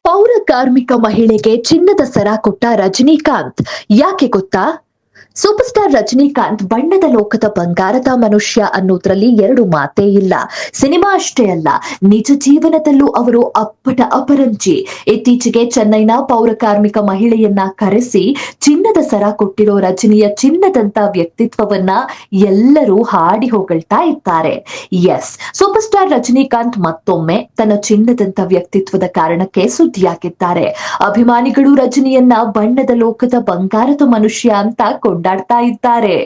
ಪೌರ ಕಾರ್ಮಿಕ ಮಹಿಳೆಗೆ ಚಿನ್ನದ ಸರ ಕೊಟ್ಟ ರಜನಿಕಾಂತ್ ಯಾಕೆ ಗೊತ್ತಾ? ಸೂಪರ್ ಸ್ಟಾರ್ ರಜನಿಕಾಂತ್ ಬಣ್ಣದ ಲೋಕದ ಬಂಗಾರದ ಮನುಷ್ಯ ಅನ್ನೋದ್ರಲ್ಲಿ ಎರಡು ಮಾತೇ ಇಲ್ಲ. ಸಿನಿಮಾ ಅಷ್ಟೇ ಅಲ್ಲ, ನಿಜ ಜೀವನದಲ್ಲೂ ಅವರು ಅಪ್ಪಟ ಅಪರಂಜಿ. ಇತ್ತೀಚೆಗೆ ಚೆನ್ನೈನ ಪೌರ ಕಾರ್ಮಿಕ ಮಹಿಳೆಯನ್ನ ಕರೆಸಿ ಚಿನ್ನದ ಸರ ಕೊಟ್ಟಿರೋ ರಜನಿಯ ಚಿನ್ನದಂತ ವ್ಯಕ್ತಿತ್ವವನ್ನ ಎಲ್ಲರೂ ಹಾಡಿ ಹೊಗಳ್ತಾ ಇದ್ದಾರೆ. ಎಸ್, ಸೂಪರ್ ಸ್ಟಾರ್ ರಜನಿಕಾಂತ್ ಮತ್ತೊಮ್ಮೆ ತನ್ನ ಚಿನ್ನದಂತ ವ್ಯಕ್ತಿತ್ವದ ಕಾರಣಕ್ಕೆ ಸುದ್ದಿಯಾಗಿದ್ದಾರೆ. ಅಭಿಮಾನಿಗಳು ರಜನಿಯನ್ನ ಬಣ್ಣದ ಲೋಕದ ಬಂಗಾರದ ಮನುಷ್ಯ ಅಂತ ಕೊಂಡಾಡ್ತಾ ಇದ್ದಾರೆ.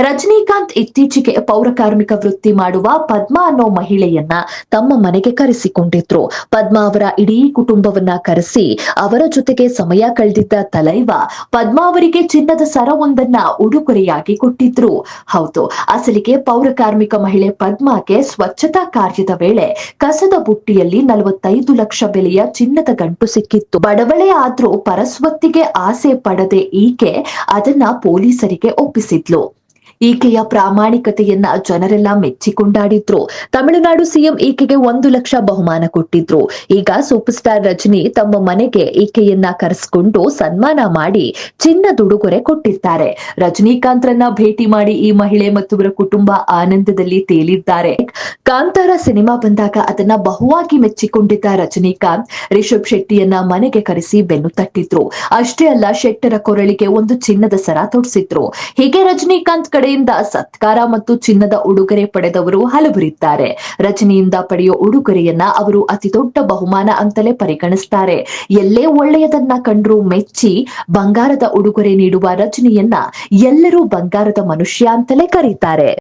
ರಜನಿಕಾಂತ್ ಇತ್ತೀಚೆಗೆ ಪೌರ ಕಾರ್ಮಿಕ ವೃತ್ತಿ ಮಾಡುವ ಪದ್ಮಾ ಅನ್ನೋ ಮಹಿಳೆಯನ್ನ ತಮ್ಮ ಮನೆಗೆ ಕರೆಸಿಕೊಂಡಿದ್ರು. ಪದ್ಮಾ ಅವರ ಇಡೀ ಕುಟುಂಬವನ್ನ ಕರೆಸಿ ಅವರ ಜೊತೆಗೆ ಸಮಯ ಕಳೆದಿದ್ದ ತಲೈವ ಪದ್ಮಾ ಅವರಿಗೆ ಚಿನ್ನದ ಸರವೊಂದನ್ನ ಉಡುಗೊರೆಯಾಗಿ ಕೊಟ್ಟಿದ್ರು. ಹೌದು, ಅಸಲಿಗೆ ಪೌರ ಕಾರ್ಮಿಕ ಮಹಿಳೆ ಪದ್ಮಾಗೆ ಸ್ವಚ್ಛತಾ ಕಾರ್ಯದ ವೇಳೆ ಕಸದ ಬುಟ್ಟಿಯಲ್ಲಿ 45 ಲಕ್ಷ ಬೆಲೆಯ ಚಿನ್ನದ ಗಂಟು ಸಿಕ್ಕಿತ್ತು. ಬಡವಳೇ ಆದ್ರೂ ಪರಸ್ವತ್ತಿಗೆ ಆಸೆ ಪಡದೆ ಈಕೆ ಅದನ್ನ ಪೊಲೀಸರಿಗೆ ಒಪ್ಪಿಸಿದ್ಲು. ಈಕೆಯ ಪ್ರಾಮಾಣಿಕತೆಯನ್ನ ಜನರೆಲ್ಲ ಮೆಚ್ಚಿಕೊಂಡಾಡಿದ್ರು. ತಮಿಳುನಾಡು ಸಿಎಂ ಈಕೆಗೆ 1 ಲಕ್ಷ ಬಹುಮಾನ ಕೊಟ್ಟಿದ್ರು. ಈಗ ಸೂಪರ್ ಸ್ಟಾರ್ ರಜನಿ ತಮ್ಮ ಮನೆಗೆ ಈಕೆಯನ್ನ ಕರೆಸಿಕೊಂಡು ಸನ್ಮಾನ ಮಾಡಿ ಚಿನ್ನದುಡುಗೊರೆ ಕೊಟ್ಟಿದ್ದಾರೆ. ರಜನಿಕಾಂತ್ರನ್ನ ಭೇಟಿ ಮಾಡಿ ಈ ಮಹಿಳೆ ಮತ್ತು ಅವರ ಕುಟುಂಬ ಆನಂದದಲ್ಲಿ ತೇಲಿದ್ದಾರೆ. ಕಾಂತಾರ ಸಿನಿಮಾ ಬಂದಾಗ ಅದನ್ನ ಬಹುವಾಗಿ ಮೆಚ್ಚಿಕೊಂಡಿದ್ದ ರಜನಿಕಾಂತ್ ರಿಷಬ್ ಶೆಟ್ಟಿಯನ್ನ ಮನೆಗೆ ಕರೆಸಿ ಬೆನ್ನು ತಟ್ಟಿದ್ರು. ಅಷ್ಟೇ ಅಲ್ಲ, ಶೆಟ್ಟರ ಕೊರಳಿಗೆ ಒಂದು ಚಿನ್ನದ ಸರ ತೊಡಿಸಿದ್ರು. ಹೀಗೆ ರಜನಿಕಾಂತ್ ಕಡೆಯಿಂದ ಸತ್ಕಾರ ಮತ್ತು ಚಿನ್ನದ ಉಡುಗೊರೆ ಪಡೆದವರು ಹಲವರಿದ್ದಾರೆ. ರಜನಿಯಿಂದ ಪಡೆಯೋ ಉಡುಗೊರೆಯನ್ನ ಅವರು ಅತಿ ದೊಡ್ಡ ಬಹುಮಾನ ಅಂತಲೇ ಪರಿಗಣಿಸ್ತಾರೆ. ಎಲ್ಲೇ ಒಳ್ಳೆಯದನ್ನ ಕಂಡ್ರು ಮೆಚ್ಚಿ ಬಂಗಾರದ ಉಡುಗೊರೆ ನೀಡುವ ರಜನಿಯನ್ನ ಎಲ್ಲರೂ ಬಂಗಾರದ ಮನುಷ್ಯ ಅಂತಲೇ ಕರೀತಾರೆ.